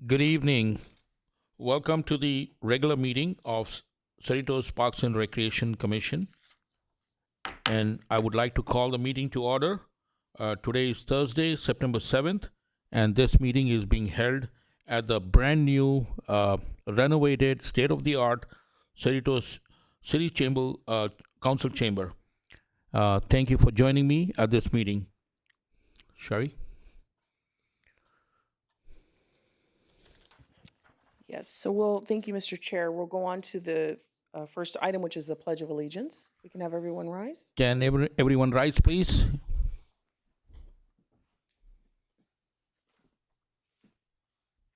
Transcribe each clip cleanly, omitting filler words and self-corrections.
Good evening. Welcome to the regular meeting of Cerritos Parks and Recreation Commission. And I would like to call the meeting to order. Today is Thursday, September 7th, and this meeting is being held at the brand new, renovated, state of the art Cerritos City Chamber, Council Chamber. Thank you for joining me at this meeting. Sherry? Yes, so thank you, Mr. Chair. We'll go on to the first item, which is the Pledge of Allegiance. We can have everyone rise. Can everyone rise, please?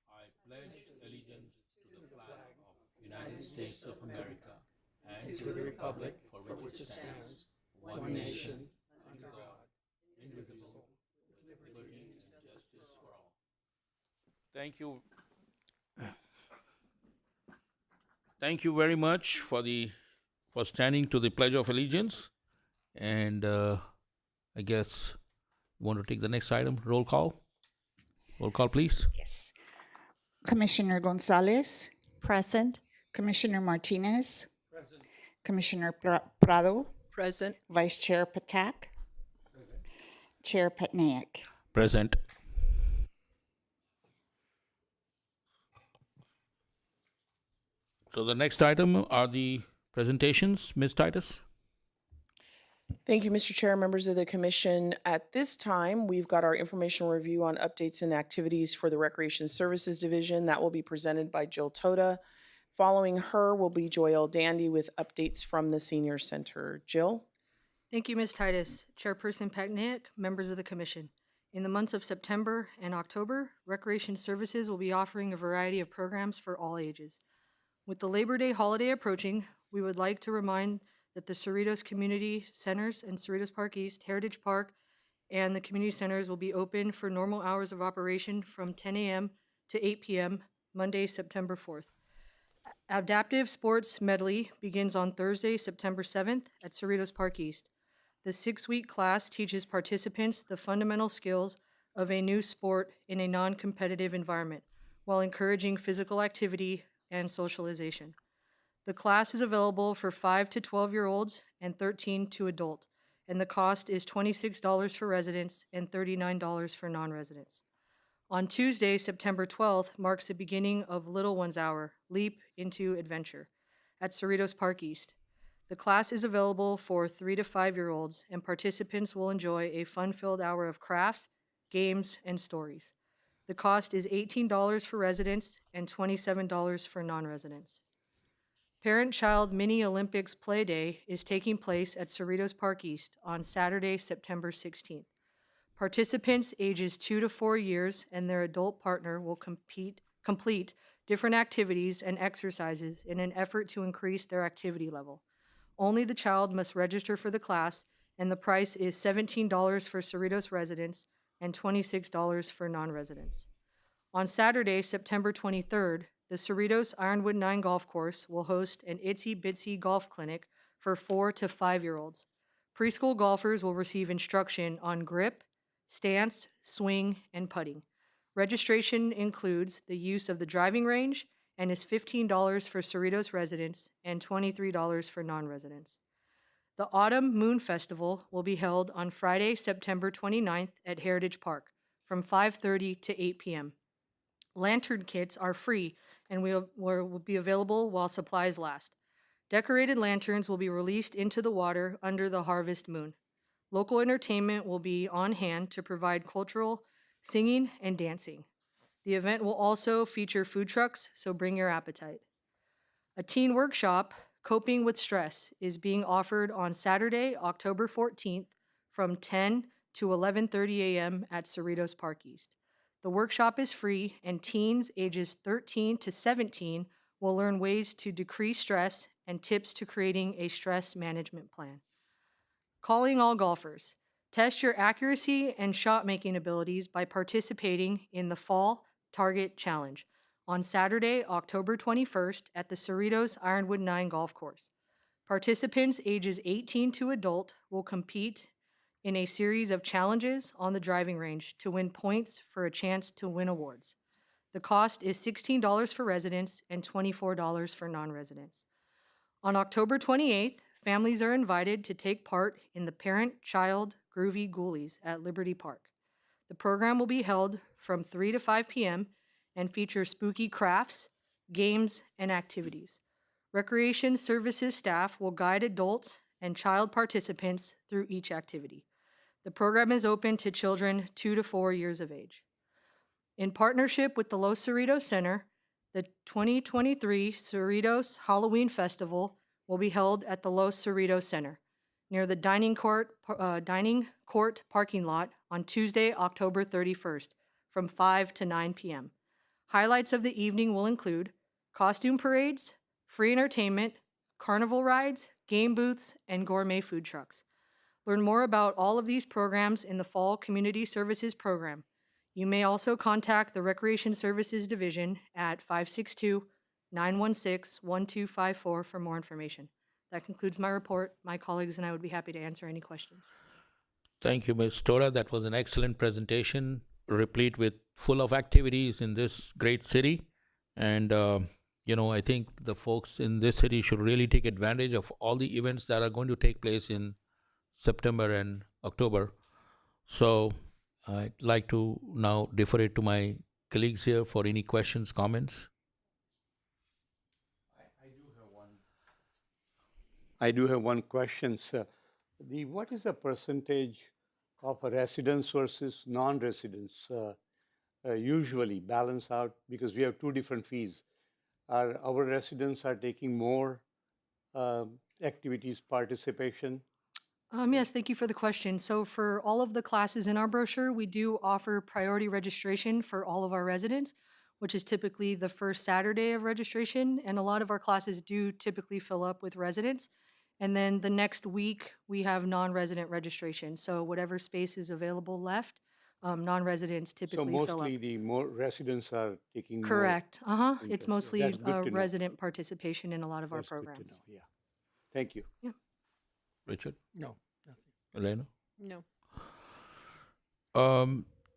I pledge allegiance to the flag of the United States of America and to the republic for which it stands, one nation, under God, indivisible, with liberty and justice for all. Thank you. Thank you very much for standing to the Pledge of Allegiance. And I guess you want to take the next item. Roll call. Roll call, please. Yes. Commissioner Gonzalez, Present. Commissioner Martinez, Commissioner Prado, Present. Vice Chair Patak, Chair Patnaik. Present. So the next item are the presentations. Ms. Titus? Thank you, Mr. Chair, members of the commission. At this time, we've got our informational review on updates and activities for the Recreation Services Division. That will be presented by Jill Toda. Following her will be Joelle Dandy with updates from the Senior Center. Jill? Thank you, Ms. Titus. Chairperson Patnaik, members of the Commission. In the months of September and October, Recreation Services will be offering a variety of programs for all ages. With the Labor Day holiday approaching, we would like to remind that the Cerritos Community Centers and Cerritos Park East, Heritage Park, and the community centers will be open for normal hours of operation from 10 a.m. to 8 p.m., Monday, September 4th. Adaptive Sports Medley begins on Thursday, September 7th at Cerritos Park East. The 6-week class teaches participants the fundamental skills of a new sport in a non-competitive environment while encouraging physical activity and socialization. The class is available for 5 to 12-year-olds and 13 to adult, and the cost is $26 for residents and $39 for non-residents. On Tuesday, September 12th, marks the beginning of Little One's Hour, Leap into Adventure, at Cerritos Park East. The class is available for 3 to 5-year-olds, and participants will enjoy a fun-filled hour of crafts, games, and stories. The cost is $18 for residents and $27 for non-residents. Parent-Child Mini Olympics Play Day is taking place at Cerritos Park East on Saturday, September 16th. Participants ages 2 to 4 years and their adult partner will complete different activities and exercises in an effort to increase their activity level. Only the child must register for the class, and the price is $17 for Cerritos residents and $26 for non-residents. On Saturday, September 23rd, the Cerritos Ironwood 9 Golf Course will host an Itsy Bitsy Golf Clinic for 4 to 5-year-olds. Preschool golfers will receive instruction on grip, stance, swing, and putting. Registration includes the use of the driving range and is $15 for Cerritos residents and $23 for non-residents. The Autumn Moon Festival will be held on Friday, September 29th at Heritage Park from 5:30 to 8 p.m. Lantern kits are free and will be available while supplies last. Decorated lanterns will be released into the water under the harvest moon. Local entertainment will be on hand to provide cultural singing and dancing. The event will also feature food trucks, so bring your appetite. A teen workshop, Coping with Stress, is being offered on Saturday, October 14th from 10 to 11:30 a.m. at Cerritos Park East. The workshop is free, and teens ages 13 to 17 will learn ways to decrease stress and tips to creating a stress management plan. Calling all golfers. Test your accuracy and shot-making abilities by participating in the Fall Target Challenge on Saturday, October 21st at the Cerritos Ironwood 9 Golf Course. Participants ages 18 to adult will compete in a series of challenges on the driving range to win points for a chance to win awards. The cost is $16 for residents and $24 for non-residents. On October 28th, families are invited to take part in the Parent-Child Groovy Ghoulies at Liberty Park. The program will be held from 3 to 5 p.m. and features spooky crafts, games, and activities. Recreation Services staff will guide adults and child participants through each activity. The program is open to children 2 to 4 years of age. In partnership with the Los Cerritos Center, the 2023 Cerritos Halloween Festival will be held at the Los Cerritos Center near the dining court parking lot on Tuesday, October 31st from 5 to 9 p.m. Highlights of the evening will include costume parades, free entertainment, carnival rides, game booths, and gourmet food trucks. Learn more about all of these programs in the Fall Community Services Program. You may also contact the Recreation Services Division at 562-916-1254 for more information. That concludes my report. My colleagues and I would be happy to answer any questions. Thank you, Ms. Tora. That was an excellent presentation, replete with full of activities in this great city. And, I think the folks in this city should really take advantage of all the events that are going to take place in September and October. So I'd like to now defer it to my colleagues here for any questions, comments. I do have one question, sir. What is the percentage of residents versus non-residents usually balance out? Because we have two different fees. Our residents are taking more activities participation? Yes, thank you for the question. So for all of the classes in our brochure, we do offer priority registration for all of our residents, which is typically the first Saturday of registration. And a lot of our classes do typically fill up with residents. And then the next week, we have non-resident registration. So whatever space is available left, non-residents So typically fill up. mostly the more residents are taking more. Correct. It's interest. mostly That's good to know. resident participation in a lot of our That's good to programs. know, yeah. Thank you. Richard? No, nothing. Elena? No.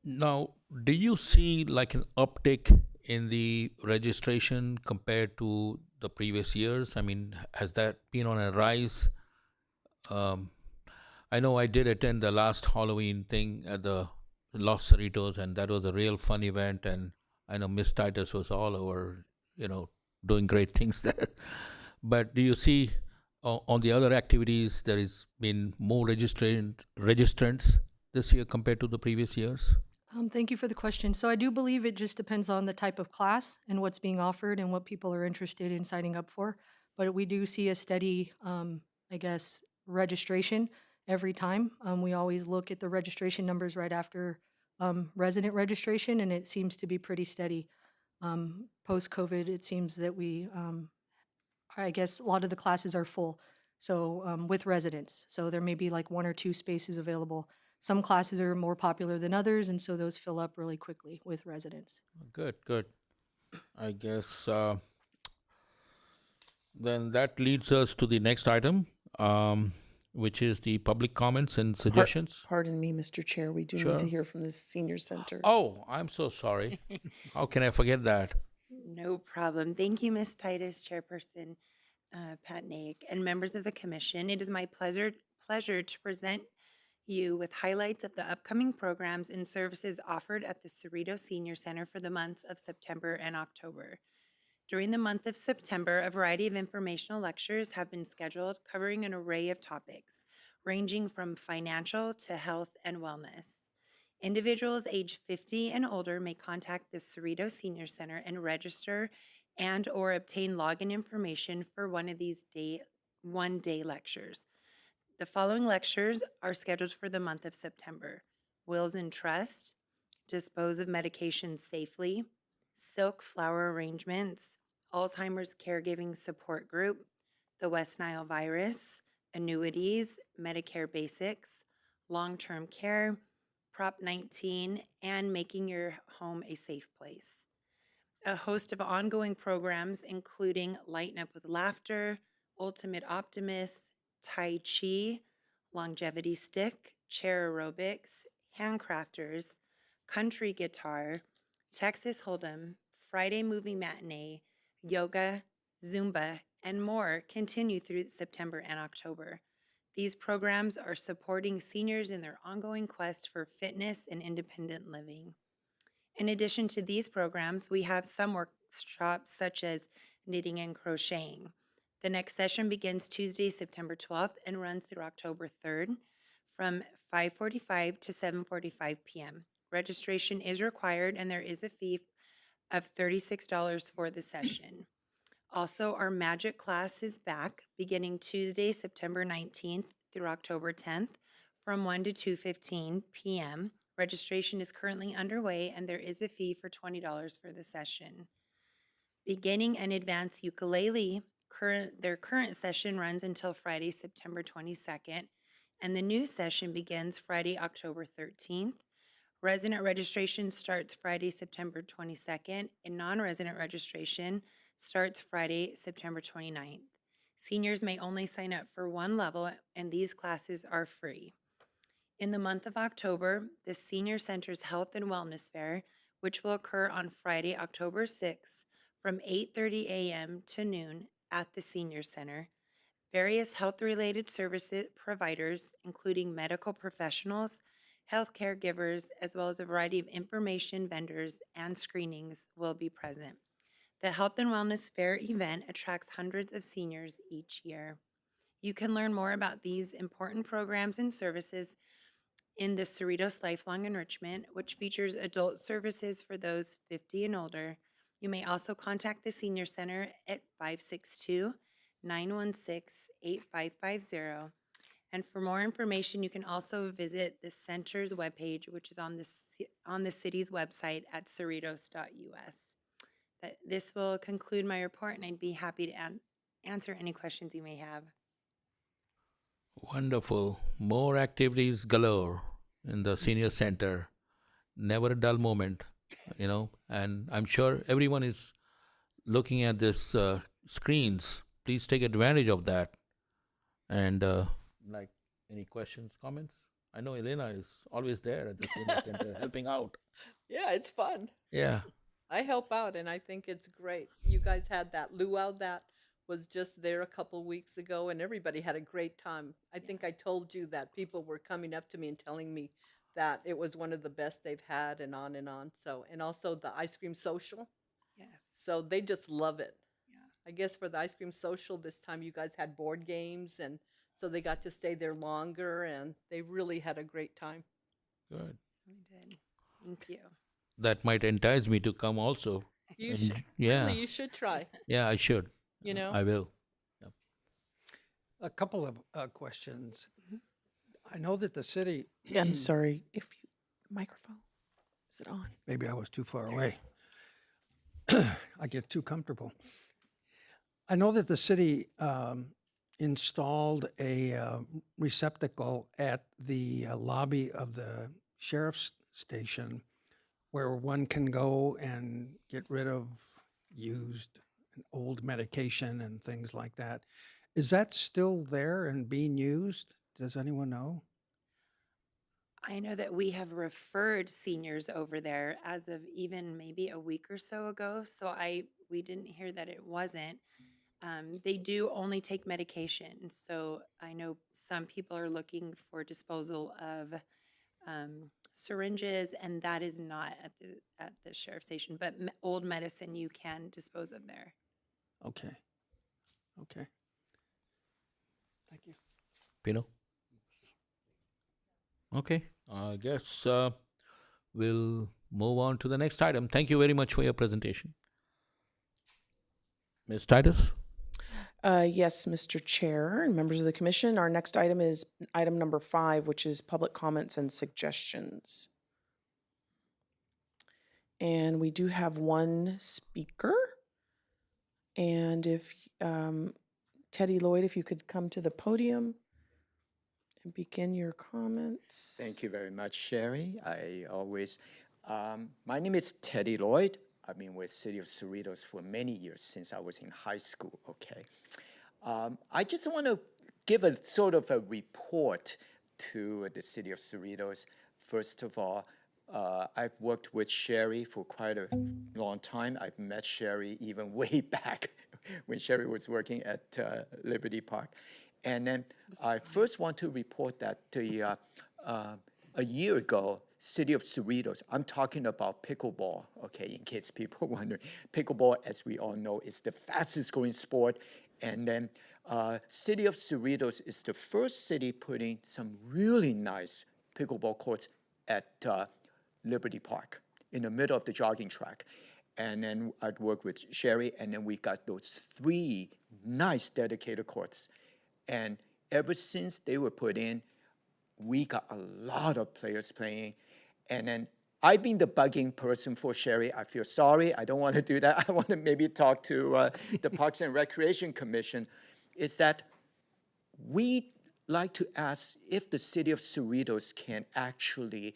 Now, do you see like an uptick in the registration compared to the previous years? I mean, has that been on a rise? I know I did attend the last Halloween thing at the Los Cerritos, and that was a real fun event. And I know Miss Titus was all over, doing great things there. But do you see on the other activities there has been more registrants this year compared to the previous years? Thank you for the question. So I do believe it just depends on the type of class and what's being offered and what people are interested in signing up for. But we do see a steady, registration every time. We always look at the registration numbers right after resident registration, and it seems to be pretty steady. Post-COVID, it seems that a lot of the classes are full, so with residents. So there may be like 1 or 2 spaces available. Some classes are more popular than others, and so those fill up really quickly with residents. Good. I guess then that leads us to the next item, which is the public comments and suggestions. Pardon me, Mr. Chair, we do Sure. need to hear from the senior center. Oh, I'm so sorry. How can I forget that? No problem. Thank you, Ms. Titus, Chairperson Pat Naik, and members of the commission. It is my pleasure to present you with highlights of the upcoming programs and services offered at the Cerritos Senior Center for the months of September and October. During the month of September, a variety of informational lectures have been scheduled covering an array of topics, ranging from financial to health and wellness. Individuals age 50 and older may contact the Cerritos Senior Center and register and/or obtain login information for one of these one-day lectures. The following lectures are scheduled for the month of September: Wills and Trust, Dispose of Medications Safely, Silk Flower Arrangements, Alzheimer's Caregiving Support Group, the West Nile Virus, Annuities, Medicare Basics, Long-Term Care, Prop 19, and Making Your Home a Safe Place. A host of ongoing programs, including Lighten Up with Laughter, Ultimate Optimist, Tai Chi, Longevity Stick, Chair Aerobics, Handcrafters, Country Guitar, Texas Hold'em, Friday movie matinee, yoga, Zumba, and more continue through September and October. These programs are supporting seniors in their ongoing quest for fitness and independent living. In addition to these programs, we have some workshops such as knitting and crocheting. The next session begins Tuesday, September 12th and runs through October 3rd from 5:45 to 7:45 p.m. Registration is required and there is a fee of $36 for the session. Also, our magic class is back beginning Tuesday, September 19th through October 10th from 1 to 2:15 p.m. Registration is currently underway and there is a fee for $20 for the session. Beginning and advanced ukulele, their current session runs until Friday, September 22nd, and the new session begins Friday, October 13th. Resident registration starts Friday, September 22nd, and non-resident registration starts Friday, September 29th. Seniors may only sign up for one level, and these classes are free. In the month of October, the Senior Center's Health and Wellness Fair, which will occur on Friday, October 6th, from 8:30 a.m. to noon at the Senior Center. Various health-related services providers, including medical professionals, health caregivers, as well as a variety of information vendors and screenings will be present. The Health and Wellness Fair event attracts hundreds of seniors each year. You can learn more about these important programs and services in the Cerritos Lifelong Enrichment, which features adult services for those 50 and older. You may also contact the Senior Center at 562-916-8550. And for more information, you can also visit the center's webpage, which is on the city's website at cerritos.us. This will conclude my report, and I'd be happy to answer any questions you may have. Wonderful. More activities galore in the senior center. Never a dull moment, and I'm sure everyone is looking at this screens. Please take advantage of that. And like, any questions, comments? I know Elena is always there at the senior center helping out. Yeah, it's fun. Yeah. I help out and I think it's great. You guys had that luau that was just there a couple weeks ago and everybody had a great time. I think I told you that people were coming up to me and telling me that it was one of the best they've had and on and on. So, and also the ice cream social. Yes. So they just love it. Yeah. I guess for the ice cream social this time you guys had board games and so they got to stay there longer and they really had a great time. Good. We did. Thank you. That might entice me to come also. You And should, yeah. really, you should try, Yeah, I should. you know? I will. A couple of questions. I know that the city, I'm sorry, microphone, is it on? maybe I was too far away. I get too comfortable. I know that the city installed a receptacle at the lobby of the sheriff's station where one can go and get rid of used and old medication and things like that. Is that still there and being used? Does anyone know? I know that we have referred seniors over there as of even maybe a week or so ago. So we didn't hear that it wasn't. They do only take medication. So I know some people are looking for disposal of syringes, and that is not at the sheriff's station. But old medicine you can dispose of there. Okay. Okay. Thank you. Pino? Okay. I guess we'll move on to the next item. Thank you very much for your presentation. Ms. Titus? Yes, Mr. Chair and members of the commission, our next item is item number 5, which is public comments and suggestions. And we do have one speaker. And if Teddy Lloyd, if you could come to the podium and begin your comments. Thank you very much, Sherry. My name is Teddy Lloyd. I've been with City of Cerritos for many years, since I was in high school, okay? I just want to give a sort of a report to the City of Cerritos. First of all, I've worked with Sherry for quite a long time. I've met Sherry even way back when Sherry was working at Liberty Park. And then I first want to report that a year ago, City of Cerritos, I'm talking about pickleball, okay, in case people wonder. Pickleball, as we all know, is the fastest growing sport. And then City of Cerritos is the first city putting some really nice pickleball courts at Liberty Park in the middle of the jogging track. And then I'd work with Sherry, and then we got those 3 nice dedicated courts. And ever since they were put in, we got a lot of players playing. And then I've been the bugging person for Sherry. I feel sorry. I don't want to do that. I want to maybe talk to the Parks and Recreation Commission. Is that we like to ask if the city of Cerritos can actually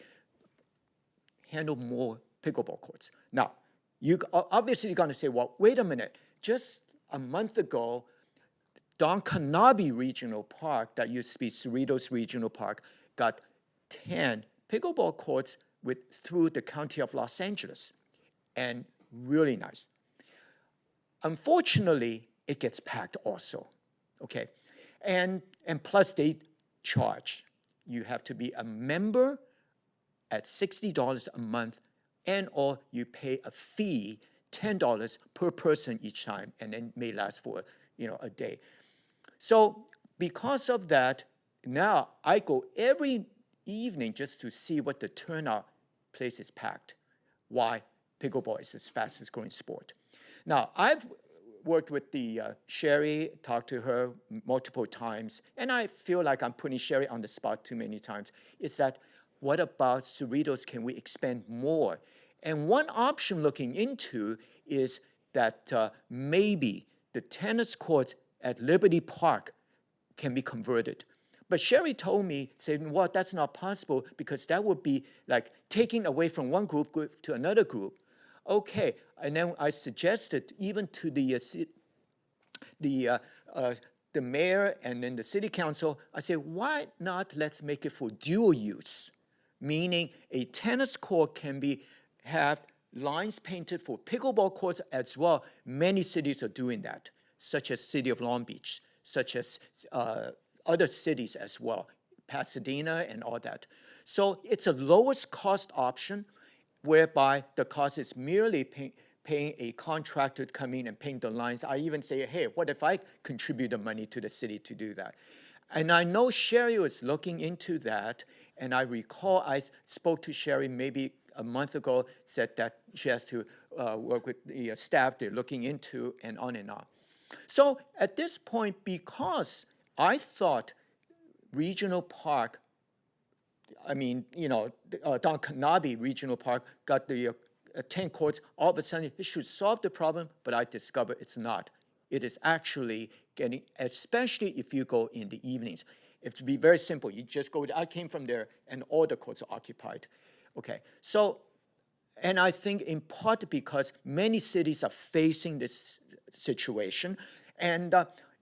handle more pickleball courts. Now, obviously you're going to say, well, wait a minute. Just a month ago, Don Canabi Regional Park, that used to be Cerritos Regional Park, got 10 pickleball courts through the county of Los Angeles, and really nice. Unfortunately, it gets packed also, okay? And plus they charge. You have to be a member at $60 a month, and/or you pay a fee, $10 per person each time, and then may last for a day. So because of that, now I go every evening just to see what the turnout place is packed. Why? Pickleball is the fastest growing sport. Now, I've worked with Sherry, talked to her multiple times, and I feel like I'm putting Sherry on the spot too many times. It's that, what about Cerritos? Can we expand more? And one option looking into is that maybe the tennis courts at Liberty Park can be converted. But Sherry told me, saying, well, that's not possible because that would be like taking away from one group to another group. Okay, and then I suggested even to the mayor and then the city council, I said, why not let's make it for dual use? Meaning a tennis court can have lines painted for pickleball courts as well. Many cities are doing that, such as City of Long Beach, such as other cities as well, Pasadena and all that. So it's a lowest cost option whereby the cost is merely paying a contractor to come in and paint the lines. I even say, hey, what if I contribute the money to the city to do that? And I know Sherry was looking into that, and I recall I spoke to Sherry maybe a month ago, said that she has to work with the staff they're looking into, and on and on. So at this point, because I thought Regional Park, Don Canabi Regional Park got the 10 courts, all of a sudden it should solve the problem, but I discovered it's not. It is actually getting, especially if you go in the evenings. It would be very simple. You just go, I came from there and all the courts are occupied. Okay, so, and I think in part because many cities are facing this situation, and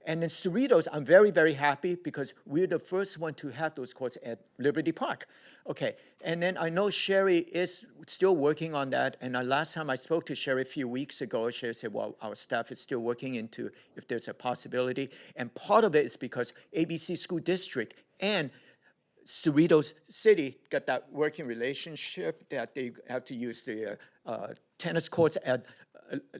in Cerritos, I'm very, very happy because we're the first one to have those courts at Liberty Park. Okay, and then I know Sherry is still working on that, and last time I spoke to Sherry a few weeks ago, Sherry said, well, our staff is still working into if there's a possibility, and part of it is because ABC School District and Cerritos City got that working relationship that they have to use the tennis courts at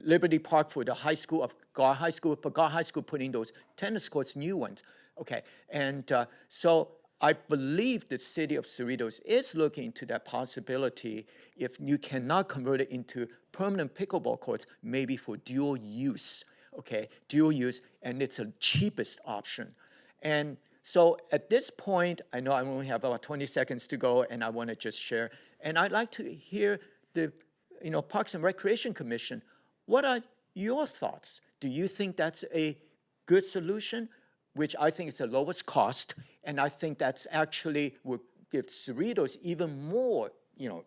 Liberty Park for the high school of Gar High School, but Gar High School putting those tennis courts, new ones. Okay, and so I believe the city of Cerritos is looking into that possibility if you cannot convert it into permanent pickleball courts, maybe for dual use, okay, dual use, and it's the cheapest option. And so at this point, I know I only have about 20 seconds to go, and I want to just share, and I'd like to hear the Parks and Recreation Commission. What are your thoughts? Do you think that's a good solution, which I think is the lowest cost, and I think that's actually would give Cerritos even more,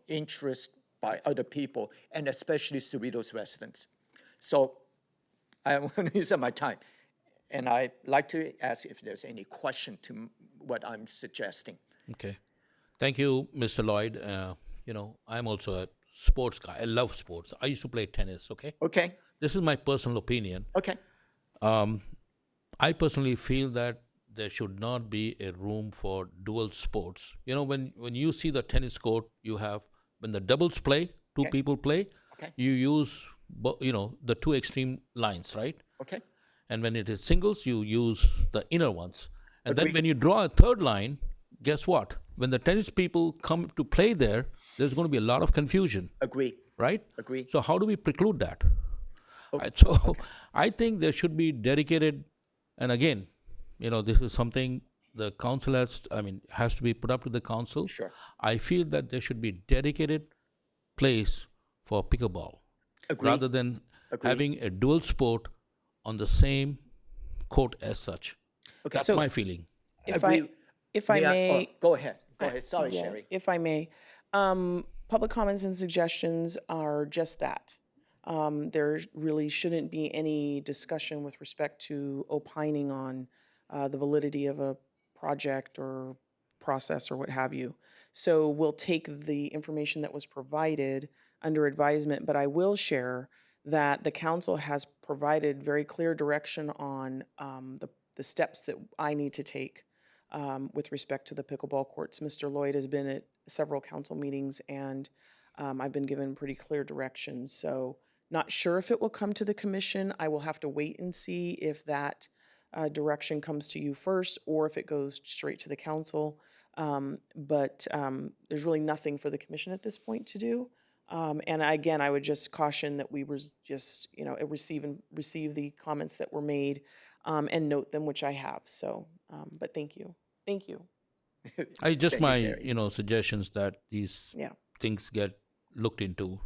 interest by other people, and especially Cerritos residents. So I want to use up my time, and I'd like to ask if there's any question to what I'm suggesting. Okay. Thank you, Mr. Lloyd. I'm also a sports guy. I love sports. I used to play tennis, okay? Okay, This is my personal opinion. okay, I personally feel that there should not be a room for dual sports. When you see the tennis court, you have, when the doubles play, two people play, Okay. you use, the two extreme lines, right? okay, And when it is singles, you use the inner ones. And then Agree. when you draw a third line, guess what? When the tennis people come to play there, there's going to be a lot of confusion, agree, right? agree. So how do we preclude that? Right, so I think there should be dedicated, and again, this is something the council has to be put up to the council. Sure. I feel that there should be dedicated place for pickleball, Agree. rather than Agree. having a dual sport on the same court as such. Okay. That's So- my feeling. If Agree. I May I- may, Go ahead, go ahead. Sorry, yeah, Sherry. if I may, public comments and suggestions are just that. There really shouldn't be any discussion with respect to opining on the validity of a project or process or what have you. So we'll take the information that was provided under advisement, but I will share that the council has provided very clear direction on the steps that I need to take with respect to the pickleball courts. Mr. Lloyd has been at several council meetings, and I've been given pretty clear directions. So not sure if it will come to the commission. I will have to wait and see if that direction comes to you first or if it goes straight to the council. But there's really nothing for the commission at this point to do. And again, I would just caution that we just, receive the comments that were made and note them, which I have. So, but thank you. Thank you. Just Thank you, my, Sherry. suggestions that these Yeah. things get looked into,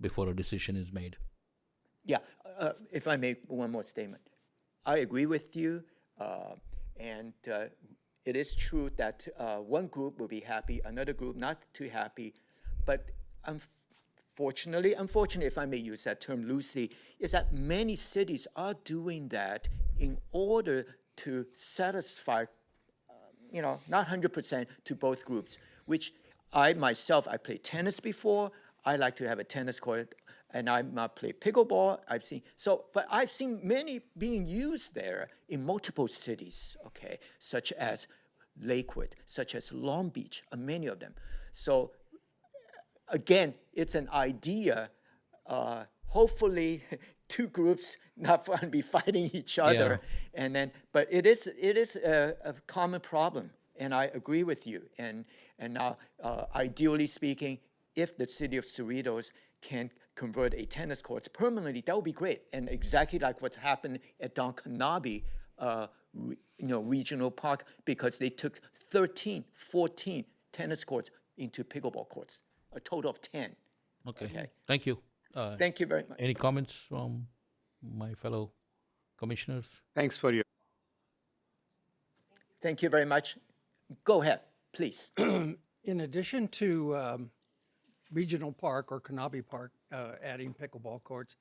before a decision is made. Yeah, if I make one more statement. I agree with you, and it is true that one group will be happy, another group not too happy, but unfortunately, if I may use that term loosely, is that many cities are doing that in order to satisfy, not 100% to both groups, which I play tennis before. I like to have a tennis court, and I play pickleball. But I've seen many being used there in multiple cities, okay, such as Lakewood, such as Long Beach, many of them. So again, it's an idea. Hopefully, two groups not going to be fighting each other, but it is a common problem, and I agree with you. And now, ideally speaking, if the city of Cerritos can convert a tennis court permanently, that would be great. And exactly like what's happened at Don Canabi, regional park, because they took 14 tennis courts into pickleball courts, a total of 10. Okay. Thank you. Thank you very much. Any comments from my fellow commissioners? Thanks for your. Thank you very much. Go ahead, please. In addition to Regional Park or Canabi Park adding pickleball courts,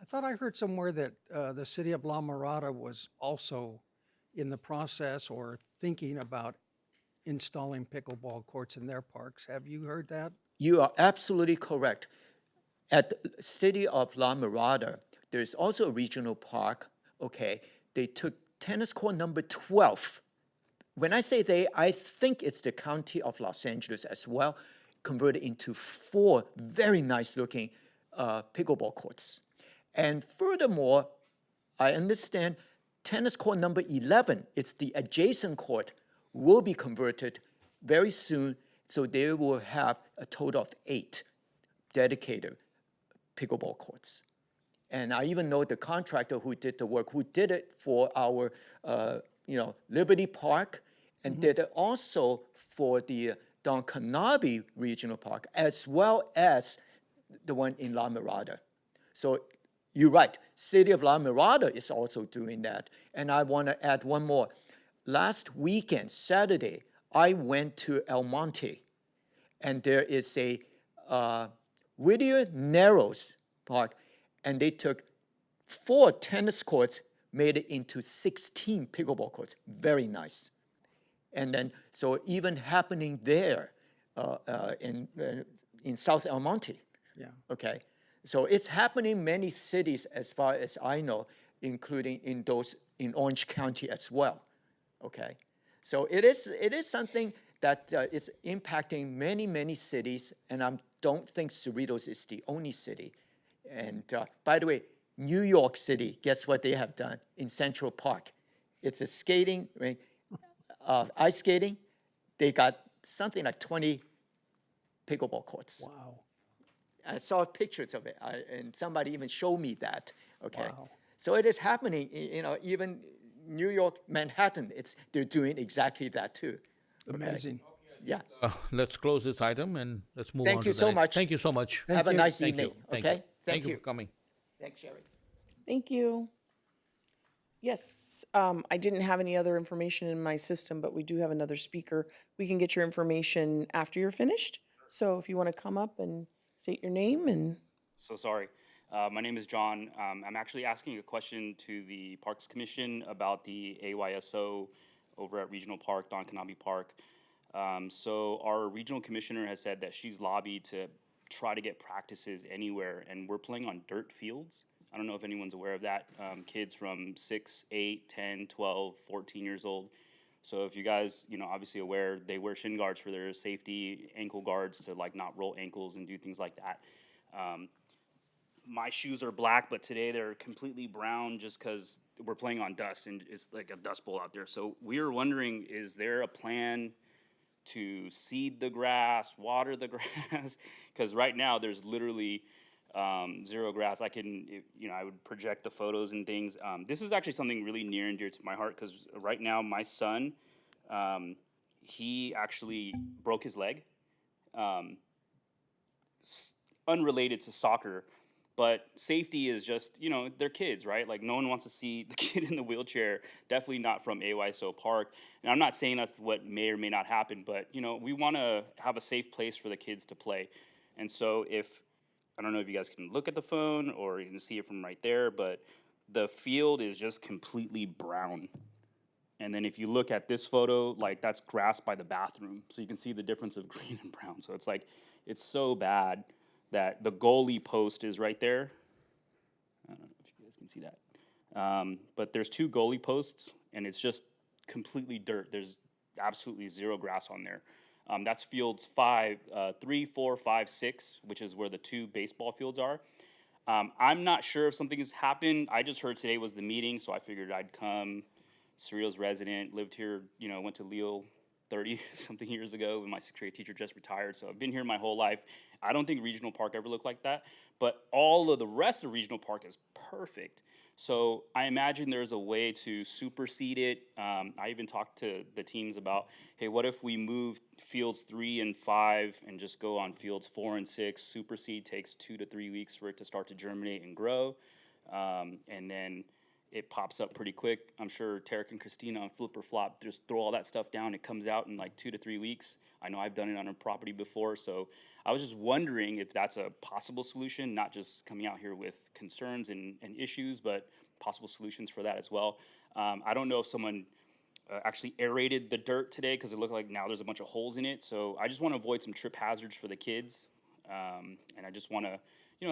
I thought I heard somewhere that the city of La Mirada was also in the process or thinking about installing pickleball courts in their parks. Have you heard that? You are absolutely correct. At the city of La Mirada, there's also a regional park, okay? They took tennis court number 12. When I say they, I think it's the county of Los Angeles as well, converted into 4 very nice looking pickleball courts. And furthermore, I understand tennis court number 11, it's the adjacent court, will be converted very soon. So they will have a total of 8 dedicated pickleball courts. And I even know the contractor who did the work, who did it for our, Liberty Park, and did it also for the Don Canabi Regional Park, as well as the one in La Mirada. So you're right, City of La Mirada is also doing that. And I want to add one more. Last weekend, Saturday, I went to El Monte, and there is a Whittier Narrows Park, and they took 4 tennis courts, made it into 16 pickleball courts. Very nice. And then, so even happening there, in South El Monte. Yeah. Okay, so it's happening in many cities as far as I know, including in Orange County as well. Okay, so it is something that is impacting many cities, and I don't think Cerritos is the only city. And by the way, New York City, guess what they have done in Central Park? It's a skating, ice skating. They got something like 20 pickleball courts. Wow. I saw pictures of it, and somebody even showed me that. Okay, Wow. so it is happening. Even New York, Manhattan, they're doing exactly that too. Amazing. Yeah. Let's close this item and let's move on Thank to you the so next. much. Thank you so much. Have a you. nice Thank you. evening. Thank Okay. you. Thank you for coming. Thanks, Sherry. Thank you. Yes, I didn't have any other information in my system, but we do have another speaker. We can get your information after you're finished. So if you want to come up and state your name and So sorry. My name is John. I'm actually asking a question to the Parks Commission about the AYSO over at Regional Park, Don Kanabe Park. So our regional commissioner has said that she's lobbied to try to get practices anywhere, and we're playing on dirt fields. I don't know if anyone's aware of that. Kids from 6, 8, 10, 12, 14 years old. So if you guys, obviously aware, they wear shin guards for their safety, ankle guards to like not roll ankles and do things like that. My shoes are black, but today they're completely brown just because we're playing on dust and it's like a dust bowl out there. So we were wondering, is there a plan to seed the grass, water the grass? Because right now there's literally zero grass. I would project the photos and things. This is actually something really near and dear to my heart because right now my son, he actually broke his leg. Unrelated to soccer, but safety is just, they're kids, right? Like no one wants to see the kid in the wheelchair, definitely not from AYSO Park. And I'm not saying that's what may or may not happen, but we want to have a safe place for the kids to play. And so I don't know if you guys can look at the phone or you can see it from right there, but the field is just completely brown. And then if you look at this photo, like that's grass by the bathroom. So you can see the difference of green and brown. So it's like, it's so bad that the goalie post is right there. I don't know if you guys can see that. But there's 2 goalie posts, and it's just completely dirt. There's absolutely zero grass on there. That's fields 3, 4, 5, 6, which is where the 2 baseball fields are. I'm not sure if something has happened. I just heard today was the meeting, so I figured I'd come. Cerritos resident, lived here, went to Leo 30-something years ago, and my 6th grade teacher just retired, so I've been here my whole life. I don't think Regional Park ever looked like that, but all of the rest of Regional Park is perfect. So I imagine there's a way to supersede it. I even talked to the teams about, hey, what if we move fields 3 and 5 and just go on fields 4 and 6? Superseed takes 2 to 3 weeks for it to start to germinate and grow, and then it pops up pretty quick. I'm sure Tarek and Christina on Flip or Flop just throw all that stuff down. It comes out in like 2 to 3 weeks. I know I've done it on a property before, so I was just wondering if that's a possible solution, not just coming out here with concerns and issues, but possible solutions for that as well. I don't know if someone actually aerated the dirt today because it looked like now there's a bunch of holes in it. So I just want to avoid some trip hazards for the kids, and I just want to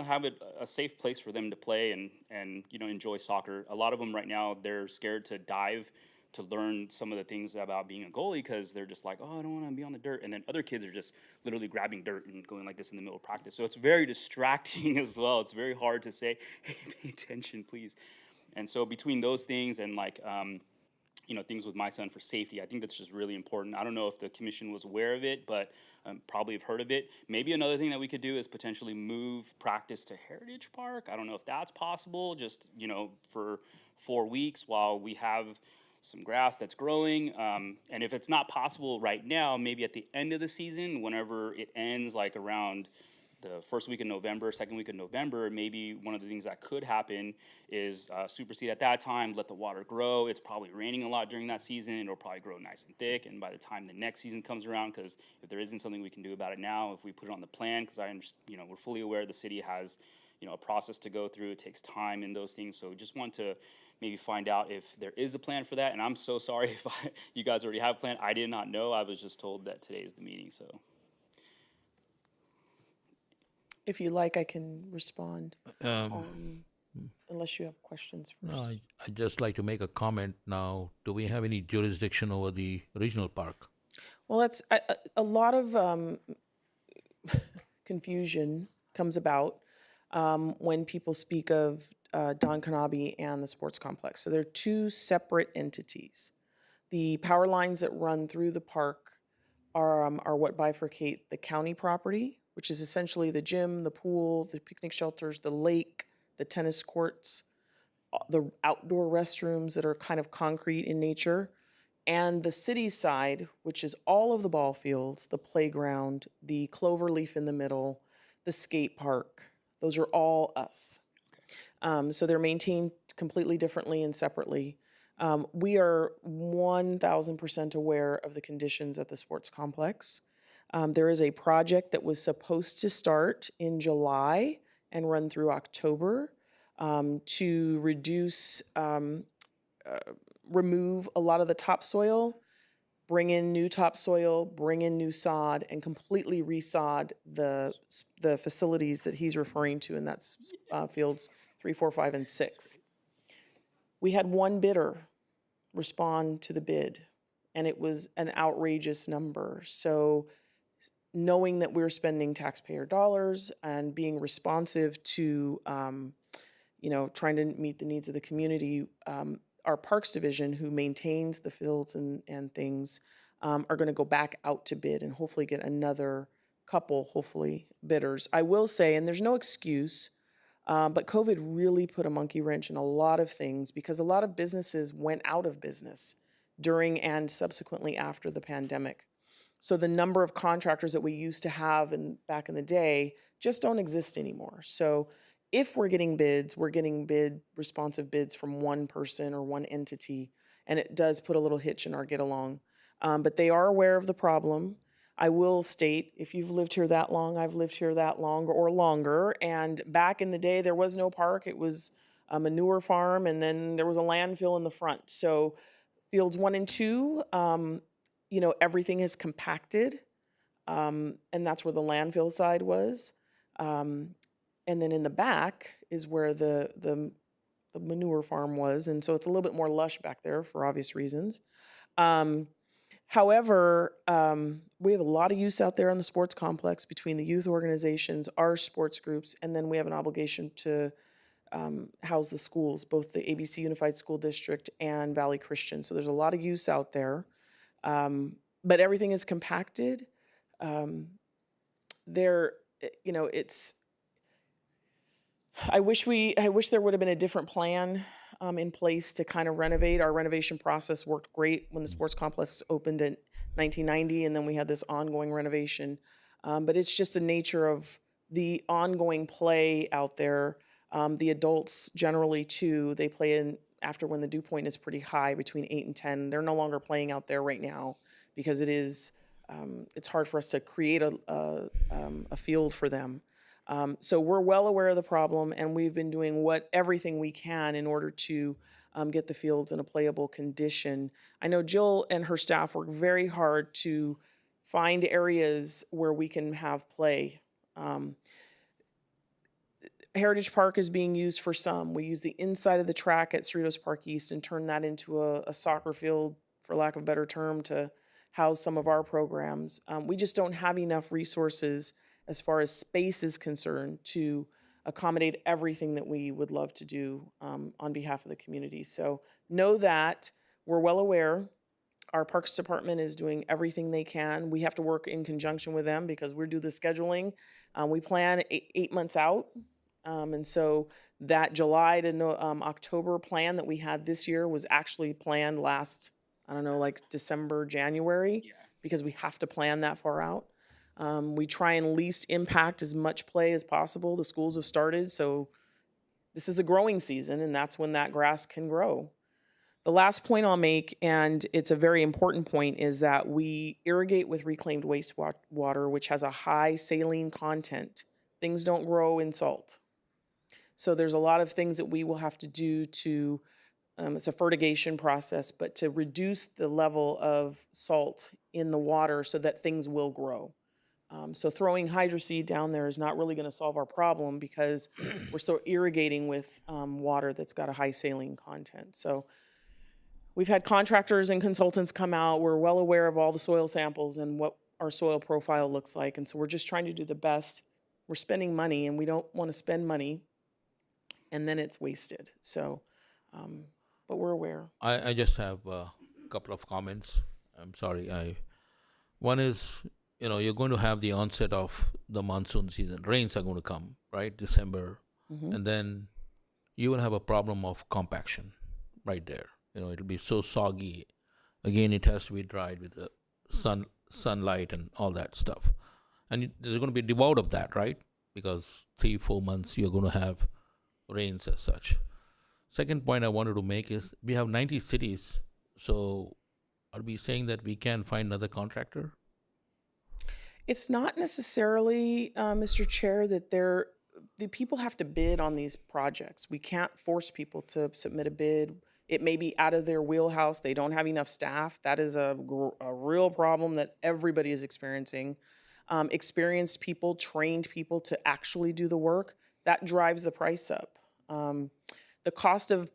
have it a safe place for them to play and enjoy soccer. A lot of them right now, they're scared to dive to learn some of the things about being a goalie because they're just like, oh, I don't want to be on the dirt. And then other kids are just literally grabbing dirt and going like this in the middle of practice. So it's very distracting as well. It's very hard to say, hey, pay attention, please. And so between those things and like, things with my son for safety, I think that's just really important. I don't know if the commission was aware of it, but probably have heard of it. Maybe another thing that we could do is potentially move practice to Heritage Park. I don't know if that's possible, just, for 4 weeks while we have some grass that's growing. And if it's not possible right now, maybe at the end of the season, whenever it ends, like around the first week of November, second week of November, maybe one of the things that could happen is supersede at that time, let the water grow. It's probably raining a lot during that season. It'll probably grow nice and thick. And by the time the next season comes around, because if there isn't something we can do about it now, if we put it on the plan, because we're fully aware the city has, a process to go through. It takes time and those things. So we just want to maybe find out if there is a plan for that. And I'm so sorry if you guys already have a plan. I did not know. I was just told that today is the meeting. So If you like, I can respond, Um, unless you have questions no, first. I'd just like to make a comment now. Do we have any jurisdiction over the regional park? Well, that's a lot of confusion comes about when people speak of Don Kanabe and the sports complex. So they're two separate entities. The power lines that run through the park are what bifurcate the county property, which is essentially the gym, the pool, the picnic shelters, the lake, the tennis courts, the outdoor restrooms that are kind of concrete in nature, and the city side, which is all of the ball fields, the playground, the clover leaf in the middle, the skate park. Those are all us. So they're maintained completely differently and separately. We are 1,000% aware of the conditions at the sports complex. There is a project that was supposed to start in July and run through October to remove a lot of the topsoil, bring in new topsoil, bring in new sod, and completely resod the facilities that he's referring to, and that's fields 3, 4, 5, and 6. We had one bidder respond to the bid, and it was an outrageous number. So knowing that we're spending taxpayer dollars and being responsive to, trying to meet the needs of the community, our Parks Division, who maintains the fields and things, are going to go back out to bid and hopefully get another couple, hopefully, bidders. I will say, and there's no excuse, but COVID really put a monkey wrench in a lot of things because a lot of businesses went out of business during and subsequently after the pandemic. So the number of contractors that we used to have back in the day just don't exist anymore. So if we're getting bids, we're getting responsive bids from one person or one entity, and it does put a little hitch in our get along. But they are aware of the problem. I will state, if you've lived here that long, I've lived here that long or longer, and back in the day, there was no park. It was a manure farm, and then there was a landfill in the front. So fields 1 and 2, everything is compacted, and that's where the landfill side was. And then in the back is where the manure farm was, and so it's a little bit more lush back there for obvious reasons. However, we have a lot of use out there on the sports complex between the youth organizations, our sports groups, and then we have an obligation to house the schools, both the ABC Unified School District and Valley Christian. So there's a lot of use out there, but everything is compacted. I wish there would have been a different plan in place to kind of renovate. Our renovation process worked great when the sports complex opened in 1990, and then we had this ongoing renovation. But it's just the nature of the ongoing play out there. The adults generally too, they play in after when the dew point is pretty high, between 8 and 10. They're no longer playing out there right now because it's hard for us to create a field for them. So we're well aware of the problem, and we've been doing everything we can in order to get the fields in a playable condition. I know Jill and her staff work very hard to find areas where we can have play. Heritage Park is being used for some. We use the inside of the track at Cerritos Park East and turn that into a soccer field, for lack of a better term, to house some of our programs. We just don't have enough resources as far as space is concerned to accommodate everything that we would love to do on behalf of the community. So know that we're well aware. Our Parks Department is doing everything they can. We have to work in conjunction with them because we do the scheduling. We plan 8 months out. And so that July to October plan that we had this year was actually planned last, December, January, because we have to plan that far out. We try and least impact as much play as possible. The schools have started, so this is the growing season, and that's when that grass can grow. The last point I'll make, and it's a very important point, is that we irrigate with reclaimed wastewater, which has a high saline content. Things don't grow in salt. So there's a lot of things that we will have to do to, it's a fertigation process, but to reduce the level of salt in the water so that things will grow. So throwing hydroseed down there is not really going to solve our problem because we're still irrigating with water that's got a high saline content. So we've had contractors and consultants come out. We're well aware of all the soil samples and what our soil profile looks like. And so we're just trying to do the best. We're spending money and we don't want to spend money and then it's wasted. So, but we're aware. I just have a couple of comments. I'm sorry. One is, you're going to have the onset of the monsoon season. Rains are going to come, right? December. And then you will have a problem of compaction right there. It'll be so soggy. Again, it has to be dried with the sunlight and all that stuff. And there's going to be devoid of that, right? Because 3-4 months you're going to have rains as such. Second point I wanted to make is we have 90 cities. So are we saying that we can find another contractor? It's not necessarily, Mr. Chair, that the people have to bid on these projects. We can't force people to submit a bid. It may be out of their wheelhouse. They don't have enough staff. That is a real problem that everybody is experiencing. Experienced people, trained people to actually do the work, that drives the price up. The cost of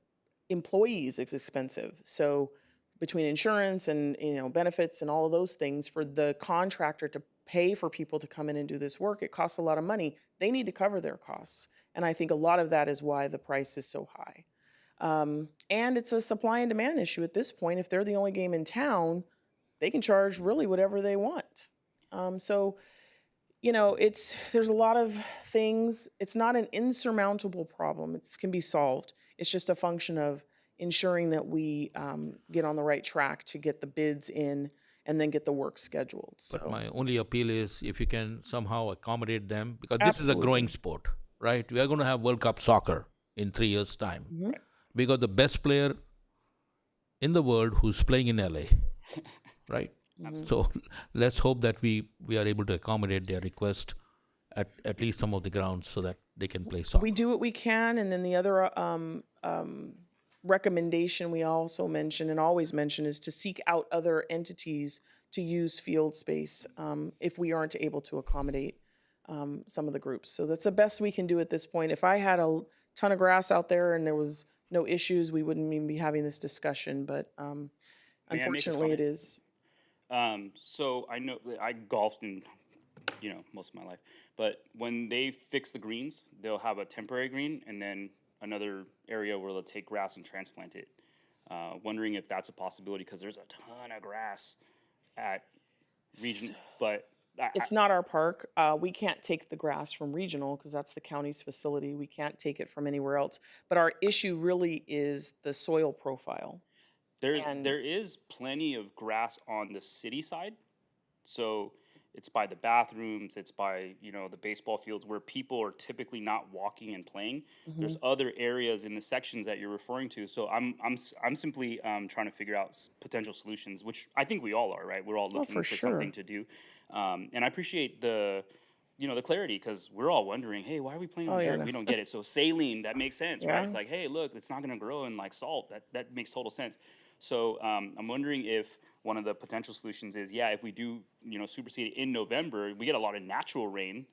employees is expensive. So between insurance and benefits and all of those things, for the contractor to pay for people to come in and do this work, it costs a lot of money. They need to cover their costs. And I think a lot of that is why the price is so high. And it's a supply and demand issue at this point. If they're the only game in town, they can charge really whatever they want. There's a lot of things. It's not an insurmountable problem. It can be solved. It's just a function of ensuring that we get on the right track to get the bids in and then get the work scheduled. So. But my only appeal is if you can somehow accommodate them, because this is a growing sport, right? We are going to have World Cup soccer in 3 years' time. Mm-hmm. We got the best player in the world who's playing in LA, right? Mm-hmm. So let's hope that we are able to accommodate their request at least some of the grounds so that they can play soccer. We do what we can, and then the other recommendation we also mention and always mention is to seek out other entities to use field space if we aren't able to accommodate some of the groups. So that's the best we can do at this point. If I had a ton of grass out there and there was no issues, we wouldn't even be having this discussion, but unfortunately it is. So I know I golfed in, most of my life, but when they fix the greens, they'll have a temporary green and then another area where they'll take grass and transplant it. Wondering if that's a possibility because there's a ton of grass at region, but it's not our park. We can't take the grass from regional because that's the county's facility. We can't take it from anywhere else. But our issue really is the soil profile. There is plenty of grass on the city side. So it's by the bathrooms, it's by, the baseball fields where people are typically not walking and playing. Mm-hmm. There's other areas in the sections that you're referring to. So I'm simply trying to figure out potential solutions, which I think we all are, right? We're all looking for something to do. And I appreciate the clarity because we're all wondering, hey, why are we playing on dirt? We don't get it. So saline, that makes sense, right? It's like, hey, look, it's not going to grow in like salt. That makes total sense. So I'm wondering if one of the potential solutions is, if we do, supersede it in November, we get a lot of natural rain,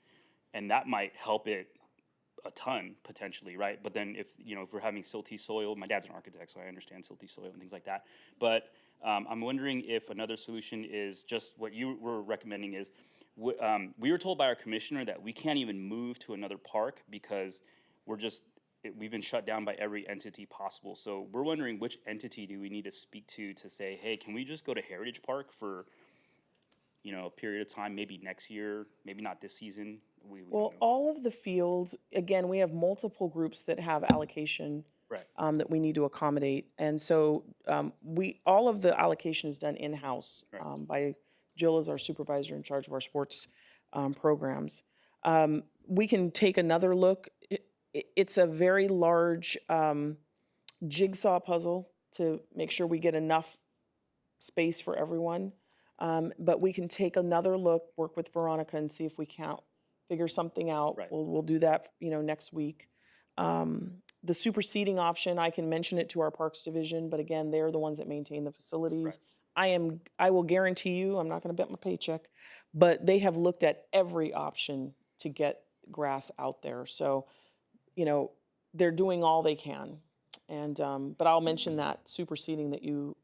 and that might help it a ton potentially, right? But then if we're having silty soil, my dad's an architect, so I understand silty soil and things like that. But I'm wondering if another solution is just what you were recommending is, we were told by our commissioner that we can't even move to another park because we've been shut down by every entity possible. So we're wondering which entity do we need to speak to say, hey, can we just go to Heritage Park for, a period of time, maybe next year, maybe not this season? We all of the fields, again, we have multiple groups that have allocation that we need to accommodate. And so all of the allocation is done in-house by Jill as our supervisor in charge of our sports programs. We can take another look. It's a very large jigsaw puzzle to make sure we get enough space for everyone. But we can take another look, work with Veronica and see if we can't figure something out. Right. We'll do that, next week. The superseding option, I can mention it to our Parks Division, but again, they're the ones that maintain the facilities. Right. I will guarantee you, I'm not going to bet my paycheck, but they have looked at every option to get grass out there. So, they're doing all they can. And, but I'll mention that superseding that you,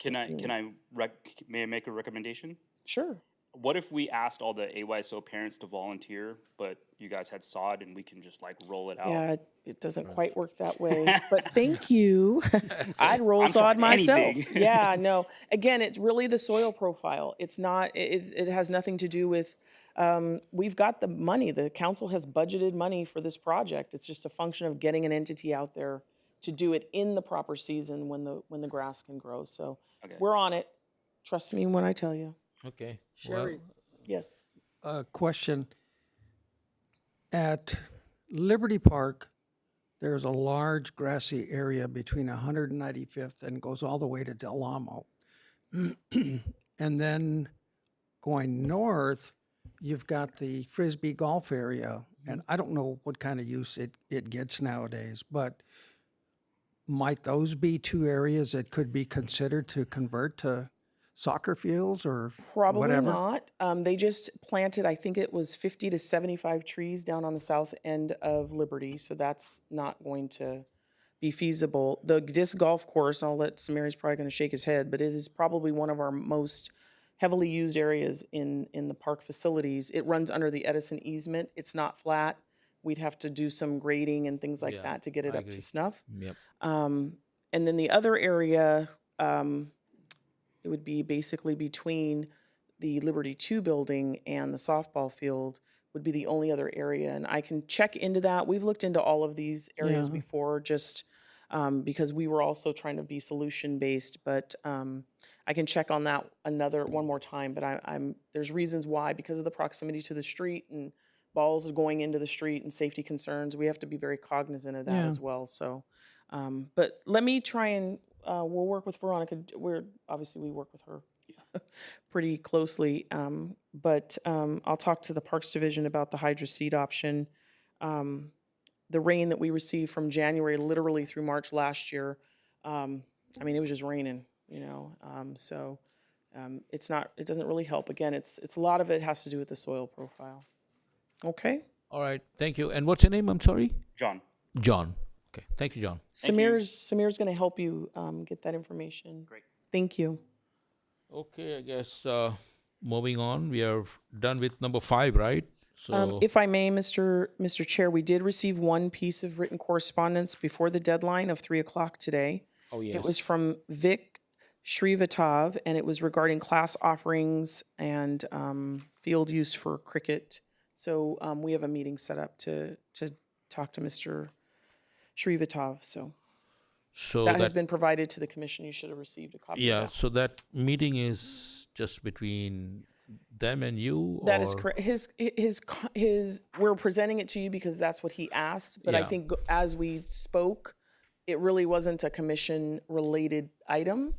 May I make a recommendation? sure. What if we asked all the AYSO parents to volunteer, but you guys had sod and we can just like roll it out? Yeah, it doesn't quite work that way, but thank you. I'd roll I'm sod trying myself. anything. Yeah, no. Again, it's really the soil profile. It's not. It has nothing to do with. We've got the money. The council has budgeted money for this project. It's just a function of getting an entity out there to do it in the proper season when the grass can grow. So Okay. we're on it. Trust me when I tell you. Okay. Sherry, Yes. a question. At Liberty Park, there's a large grassy area between 195th and goes all the way to Del Amo. And then going north, you've got the Frisbee golf area. And I don't know what kind of use it gets nowadays, but might those be two areas that could be considered to convert to soccer fields or Probably whatever? not. They just planted, I think it was 50 to 75 trees down on the south end of Liberty, so that's not going to be feasible. The disc golf course, I'll let Samari's probably going to shake his head, but it is probably one of our most heavily used areas in the park facilities. It runs under the Edison easement. It's not flat. We'd have to do some grading and things like Yeah, that to get it I up agree. to snuff. Yep. And then the other area, it would be basically between the Liberty 2 building and the softball field would be the only other area. And I can check into that. We've looked into all of these areas Yeah. before, just because we were also trying to be solution-based. But I can check on that one more time. But there's reasons why, because of the proximity to the street and balls going into the street and safety concerns. We have to be very cognizant of that Yeah. as well. So, but let me try and we'll work with Veronica. We work with her pretty closely. But I'll talk to the Parks Division about the hydro seed option. The rain that we received from January literally through March last year, it was just raining, so it doesn't really help. Again, it's a lot of it has to do with the soil profile. Okay? All right. Thank you. And what's your name? I'm sorry. John. John. Okay. Thank you, John. Thank you. Samir's going to help you get that information. Great. Thank you. Okay. I guess moving on, we are done with number 5, right? So If I may, Mr. Chair, we did receive one piece of written correspondence before the deadline of 3:00 today. oh yes. It was from Vic Srivatov, and it was regarding class offerings and field use for cricket. So we have a meeting set up to talk to Mr. Srivatov. So so that has been provided to the commission. You should have received a copy. yeah. Of that. So that meeting is just between them and you. That is or- correct. His. We're presenting it to you because that's what he asked. But I Yeah. think as we spoke, it really wasn't a commission-related item.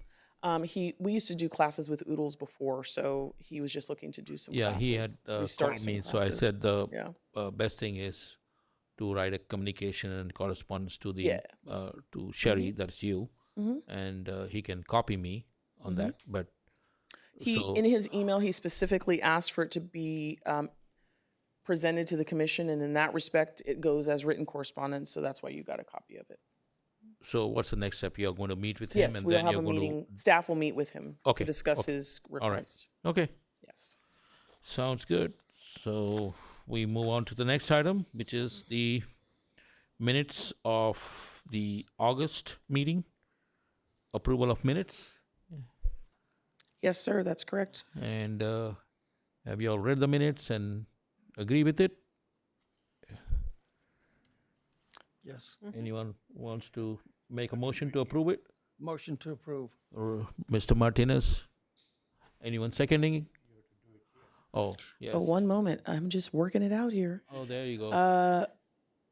We used to do classes with Oodles before, so he was just looking to do some Yeah, classes. he had restart called some me. So I classes. said the Yeah. best thing is to write a communication and correspondence to the Yeah. to Sherry, that's you, and he can copy me on that. But In his email, he specifically asked for it to be presented to the commission, and in that respect, it goes as written correspondence, so that's why you got a copy of it. so what's the next step? You're going to meet with him, Yes, and we'll then have you're a going meeting. Staff will meet with him Okay, to discuss okay. his right. request. to. Okay, Yes. sounds good. So we move on to the next item, which is the minutes of the August meeting. Approval of minutes. Yes, sir, that's correct. And have you all read the minutes and agree with it? Yes. Anyone wants to make a motion to approve it? Motion to approve. Or Mr. Martinez? Anyone seconding? Oh, yes. Oh, one moment. I'm just working it out here. Oh, there you go.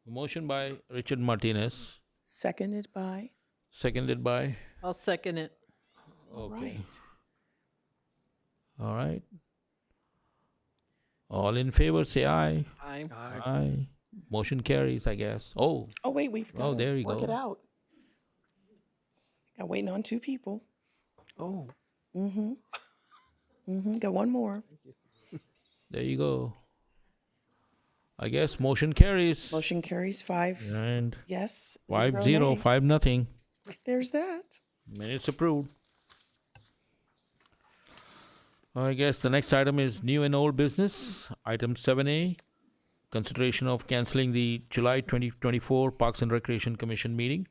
Motion by Richard Martinez, Seconded by. seconded by, I'll second it. All okay. right. All right. All in favor, say aye. Aye. Aye. Motion carries, I guess. Oh, Oh, wait, we've got to there you work go. it out. I'm waiting on 2 people. Oh, Got one more. There you go. I guess motion carries. Motion carries 5 And yes, 5-0, 0 nay. 5-0. There's that. Minutes approved. I guess the next item is new and old business. Item 7A, consideration of canceling the July 2024 Parks and Recreation Commission meeting.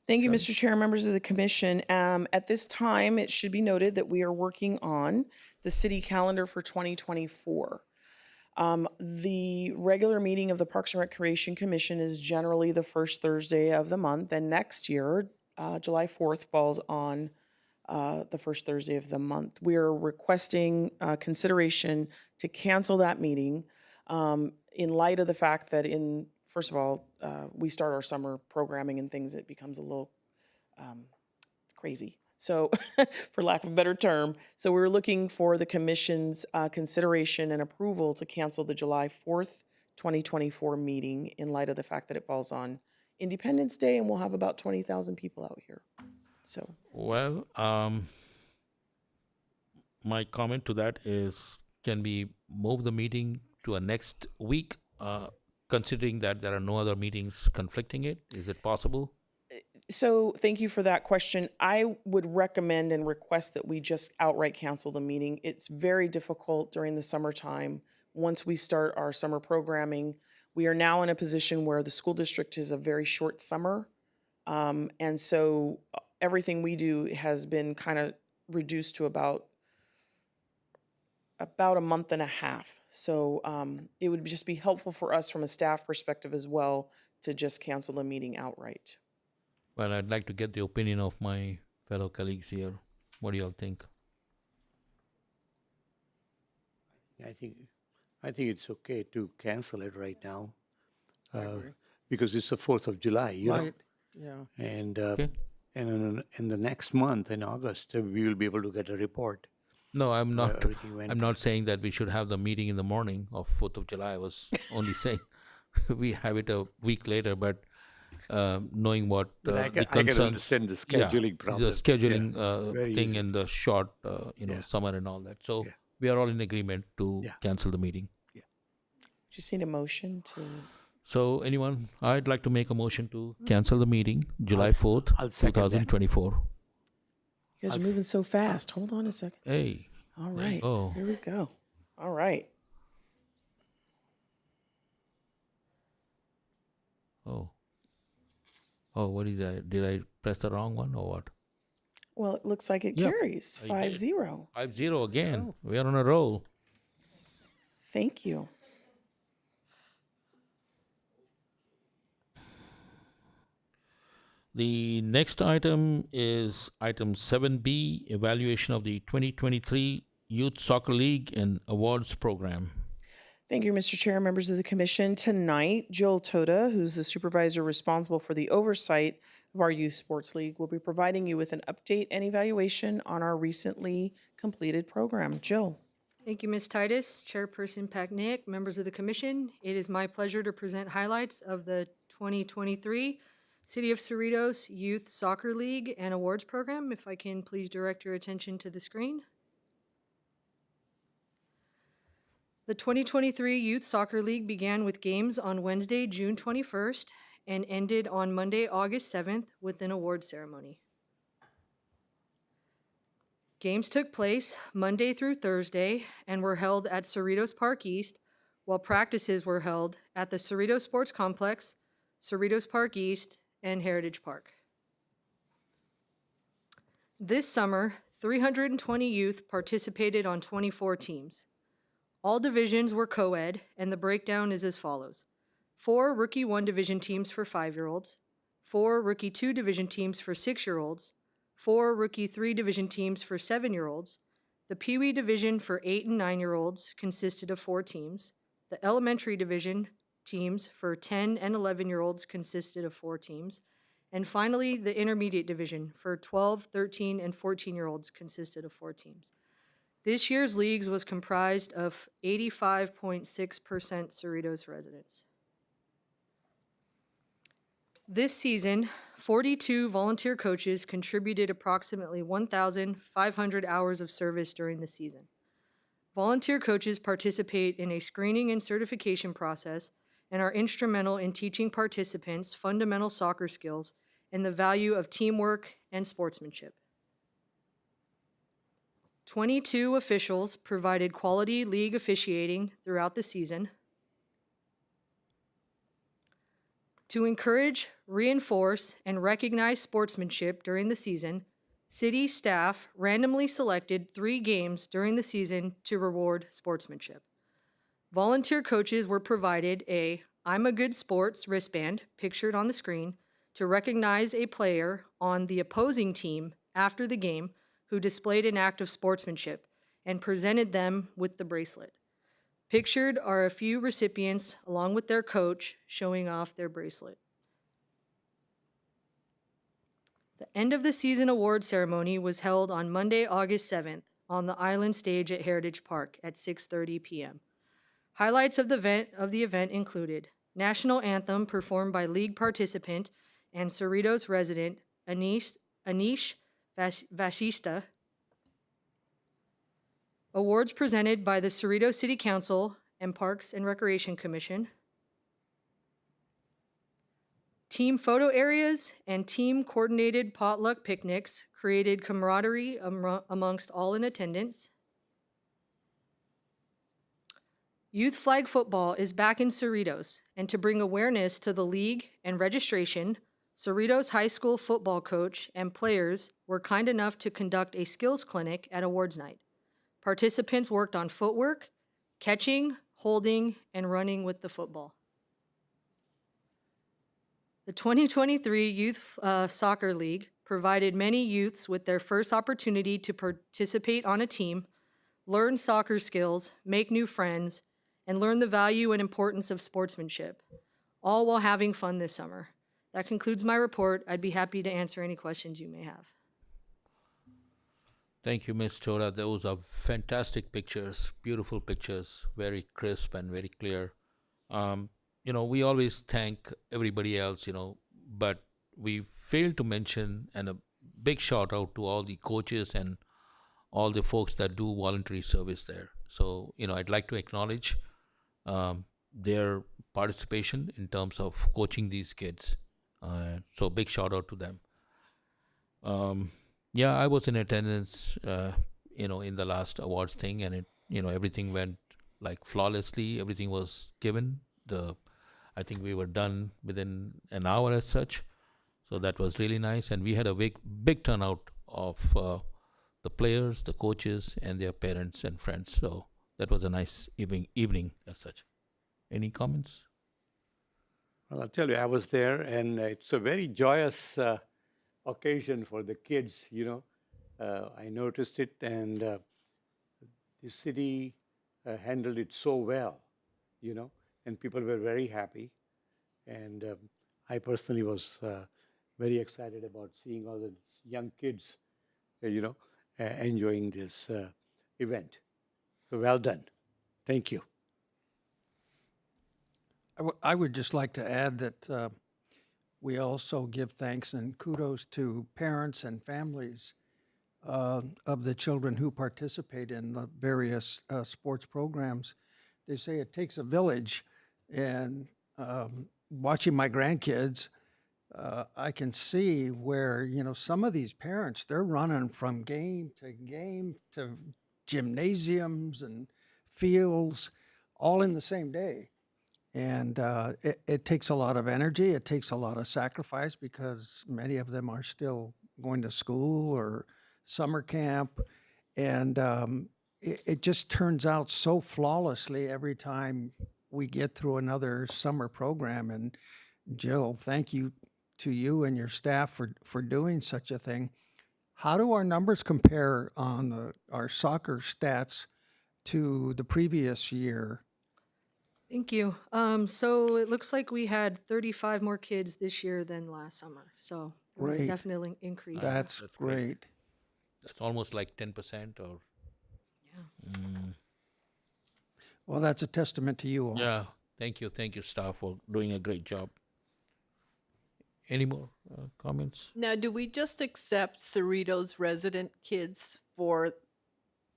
Thank you, Mr. Chair, members of the commission. At this time, it should be noted that we are working on the city calendar for 2024. The regular meeting of the Parks and Recreation Commission is generally the first Thursday of the month, and next year, July 4th falls on the first Thursday of the month. We are requesting consideration to cancel that meeting in light of the fact that first of all, we start our summer programming and things, it becomes a little crazy. So, for lack of a better term, so we're looking for the commission's consideration and approval to cancel the July 4th, 2024 meeting in light of the fact that it falls on Independence Day and we'll have about 20,000 people out here. So, Well, my comment to that is, can we move the meeting to a next week, considering that there are no other meetings conflicting it? Is it possible? So thank you for that question. I would recommend and request that we just outright cancel the meeting. It's very difficult during the summertime. Once we start our summer programming, we are now in a position where the school district is a very short summer. And so everything we do has been kind of reduced to about a month and a half. So it would just be helpful for us from a staff perspective as well to just cancel the meeting outright. Well, I'd like to get the opinion of my fellow colleagues here. What do y'all think? I think it's okay to cancel it right now. Because it's the 4th of July, you know? Right, yeah. And, Okay. and in the next month, in August, we will be able to get a report. No, I'm not. everything went- I'm not saying that we should have the meeting in the morning of 4th of July. I was only saying we have it a week later, but knowing what But the I can concerns, understand the scheduling problem. the scheduling very thing easy. and the short, Yeah. summer and all that. So Yeah. we are all in agreement to Yeah. cancel the meeting. Just need a motion to, So anyone, I'd like to make a motion to cancel the meeting, July s- 4th, I'll second that. 2024. you guys are moving so fast. Hold on a second. Hey, All there you right, go. here we go. All right. Oh, what is that? Did I press the wrong one or what? Well, it looks like it Yep, carries I did. 5-0. 5-0 again. We are on a roll. Thank you. The next item is item 7B, evaluation of the 2023 Youth Soccer League and Awards Program. Thank you, Mr. Chair, members of the commission. Tonight, Jill Toda, who's the supervisor responsible for the oversight of our youth sports league, will be providing you with an update and evaluation on our recently completed program. Jill. Thank you, Ms. Titus, Chairperson Packnick, members of the commission. It is my pleasure to present highlights of the 2023 City of Cerritos Youth Soccer League and Awards Program. If I can please direct your attention to the screen. The 2023 Youth Soccer League began with games on Wednesday, June 21st, and ended on Monday, August 7th, with an award ceremony. Games took place Monday through Thursday and were held at Cerritos Park East, while practices were held at the Cerritos Sports Complex, Cerritos Park East, and Heritage Park. This summer, 320 youth participated on 24 teams. All divisions were co-ed, and the breakdown is as follows. 4 Rookie 1 Division teams for 5-year-olds, 4 Rookie 2 Division teams for 6-year-olds, 4 Rookie 3 Division teams for 7-year-olds. The Pee Wee Division for 8 and 9-year-olds consisted of 4 teams. The Elementary Division teams for 10 and 11-year-olds consisted of 4 teams. And finally, the Intermediate Division for 12, 13, and 14-year-olds consisted of 4 teams. This year's leagues was comprised of 85.6% Cerritos residents. This season, 42 volunteer coaches contributed approximately 1,500 hours of service during the season. Volunteer coaches participate in a screening and certification process and are instrumental in teaching participants fundamental soccer skills and the value of teamwork and sportsmanship. 22 officials provided quality league officiating throughout the season. To encourage, reinforce, and recognize sportsmanship during the season, city staff randomly selected 3 games during the season to reward sportsmanship. Volunteer coaches were provided a "I'm a Good Sports" wristband, pictured on the screen, to recognize a player on the opposing team after the game who displayed an act of sportsmanship and presented them with the bracelet. Pictured are a few recipients along with their coach showing off their bracelet. The end of the season award ceremony was held on Monday, August 7th on the Island Stage at Heritage Park at 6:30 p.m. Highlights of the event included National Anthem performed by league participant and Cerritos resident Anish Vashista. Awards presented by the Cerritos City Council and Parks and Recreation Commission. Team photo areas and team-coordinated potluck picnics created camaraderie amongst all in attendance. Youth flag football is back in Cerritos, and to bring awareness to the league and registration, Cerritos High School football coach and players were kind enough to conduct a skills clinic at awards night. Participants worked on footwork, catching, holding, and running with the football. The 2023 Youth Soccer League provided many youths with their first opportunity to participate on a team, learn soccer skills, make new friends, and learn the value and importance of sportsmanship, all while having fun this summer. That concludes my report. I'd be happy to answer any questions you may have. Thank you, Ms. Toda. Those are fantastic pictures, beautiful pictures, very crisp and very clear. We always thank everybody else, but we failed to mention, and a big shout out to all the coaches and all the folks that do voluntary service there. So, I'd like to acknowledge their participation in terms of coaching these kids. So big shout out to them. I was in attendance, in the last awards thing, and everything went like flawlessly. Everything was given. I think we were done within an hour as such. So that was really nice. And we had a big turnout of the players, the coaches, and their parents and friends. So that was a nice evening as such. Any comments? Well, I'll tell you, I was there, and it's a very joyous occasion for the kids, I noticed it, and the city handled it so well, and people were very happy. And I personally was very excited about seeing all the young kids, enjoying this event. So well done. Thank you. I would just like to add that we also give thanks and kudos to parents and families of the children who participate in the various sports programs. They say it takes a village, and watching my grandkids, I can see where, some of these parents, they're running from game to gymnasiums and fields all in the same day. And it takes a lot of energy. It takes a lot of sacrifice because many of them are still going to school or summer camp. And it just turns out so flawlessly every time we get through another summer program. And Jill, thank you to you and your staff for doing such a thing. How do our numbers compare on our soccer stats to the previous year? Thank you. So it looks like we had 35 more kids this year than last summer. So it was Great. definitely an increase. That's great. That's almost like 10% or... Well, that's a testament to you all. Yeah, thank you, staff, for doing a great job. Any more comments? Now, do we just accept Cerritos resident kids for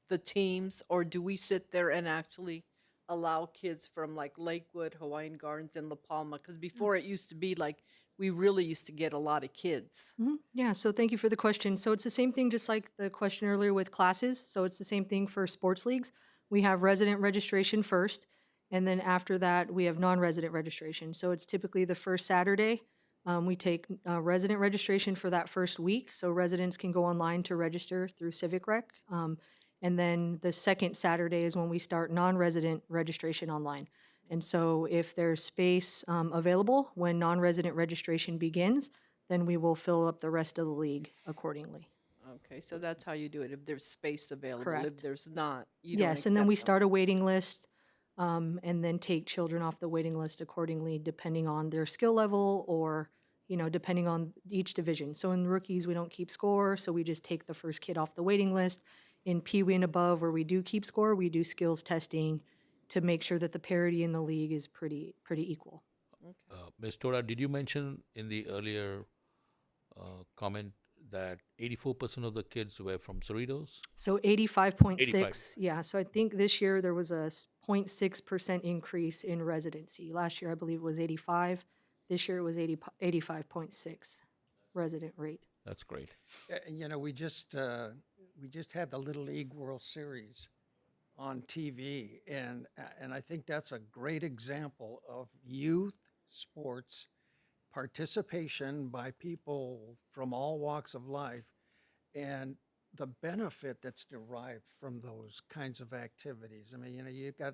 the teams, or do we sit there and actually allow kids from like Lakewood, Hawaiian Gardens, and La Palma? Because before it used to be like we really used to get a lot of kids. Yeah, so thank you for the question. So it's the same thing, just like the question earlier with classes. So it's the same thing for sports leagues. We have resident registration first, and then after that, we have non-resident registration. So it's typically the first Saturday. We take resident registration for that first week, so residents can go online to register through Civic Rec. And then the second Saturday is when we start non-resident registration online. And so if there's space available when non-resident registration begins, then we will fill up the rest of the league accordingly. Okay, so that's how you do it, if there's space available. Correct. If there's not, you don't Yes, and then we accept them. start a waiting list and then take children off the waiting list accordingly, depending on their skill level or, depending on each division. So in rookies, we don't keep score, so we just take the first kid off the waiting list. In Pee Wee and above, where we do keep score, we do skills testing to make sure that the parity in the league is pretty equal. Ms. Tora, did you mention in the earlier comment that 84% of the kids were from Cerritos? So 85.6, 85. yeah. So I think this year there was a 0.6% increase in residency. Last year, I believe it was 85. This year it was 85.6 resident rate. That's great. We just had the Little League World Series on TV, and I think that's a great example of youth sports participation by people from all walks of life, and the benefit that's derived from those kinds of activities. I mean, you've got,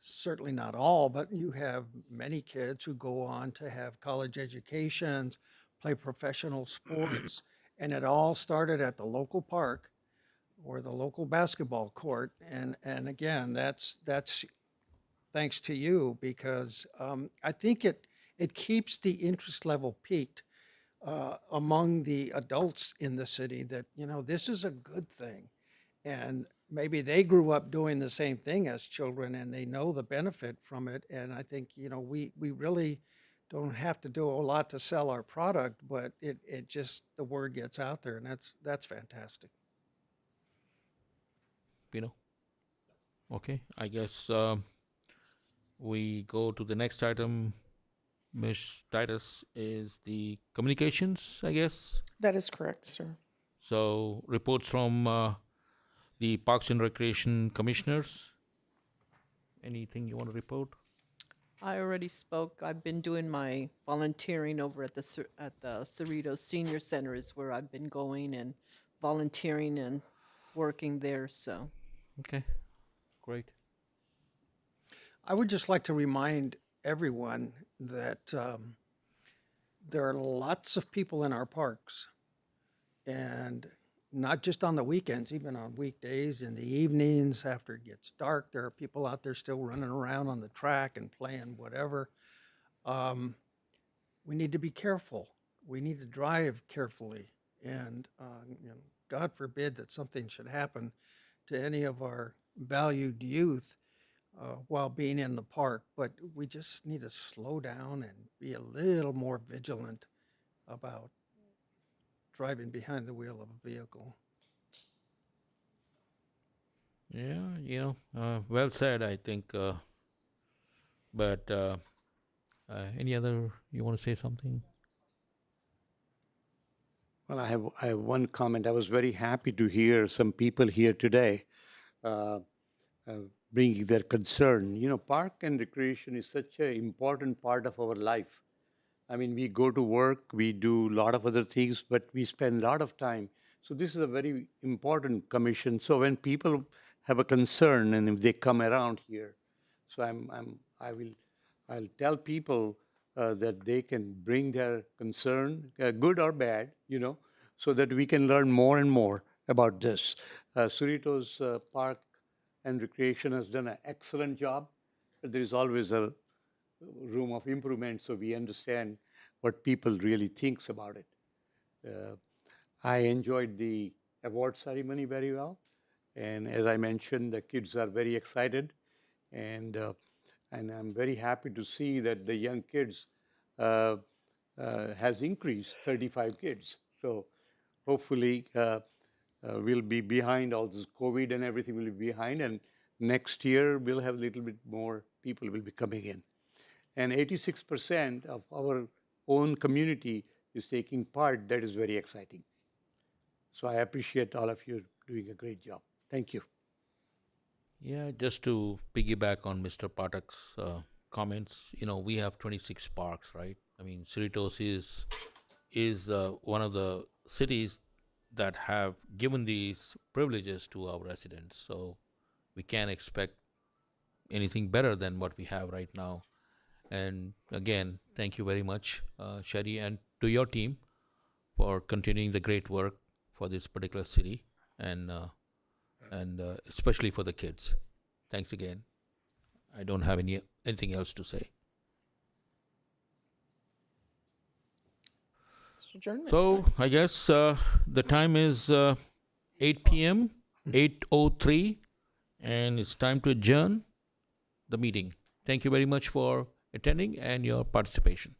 certainly not all, but you have many kids who go on to have college educations, play professional sports, and it all started at the local park or the local basketball court. And again, that's thanks to you, because I think it keeps the interest level peaked among the adults in the city that, this is a good thing. And maybe they grew up doing the same thing as children and they know the benefit from it. And I think, we really don't have to do a lot to sell our product, but it just, the word gets out there, and that's fantastic. Pino? Okay, I guess we go to the next item. Ms. Titus, is the communications, I guess. That is correct, sir. So reports from the Parks and Recreation Commissioners. Anything you want to report? I already spoke. I've been doing my volunteering over at the Cerritos Senior Center is where I've been going and volunteering and working there, so. Okay, great. I would just like to remind everyone that there are lots of people in our parks, and not just on the weekends, even on weekdays, in the evenings, after it gets dark, there are people out there still running around on the track and playing whatever. We need to be careful. We need to drive carefully, and God forbid that something should happen to any of our valued youth while being in the park, but we just need to slow down and be a little more vigilant about driving behind the wheel of a vehicle. Yeah, well said, I think. But any other, you want to say something? Well, I have one comment. I was very happy to hear some people here today bringing their concern. Park and recreation is such an important part of our life. I mean, we go to work, we do a lot of other things, but we spend a lot of time. So this is a very important commission. So when people have a concern and if they come around here, so I'll tell people that they can bring their concern, good or bad, so that we can learn more and more about this. Cerritos Park and Recreation has done an excellent job, but there is always a room of improvement, so we understand what people really thinks about it. I enjoyed the award ceremony very well, and as I mentioned, the kids are very excited, and I'm very happy to see that the young kids has increased 35 kids. So hopefully we'll be behind all this COVID and everything will be behind. And next year we'll have a little bit more people will be coming in. And 86% of our own community is taking part. That is very exciting. So I appreciate all of you doing a great job. Thank you. Yeah, just to piggyback on Mr. Pathak's comments, we have 26 parks, right? I mean, Cerritos is one of the cities that have given these privileges to our residents. So we can't expect anything better than what we have right now. And again, thank you very much, Sherry, and to your team for continuing the great work for this particular city and especially for the kids. Thanks again. I don't have anything else to say. Adjournment. So I guess the time is 8 p.m., 8:03, and it's time to adjourn the meeting. Thank you very much for attending and your participation.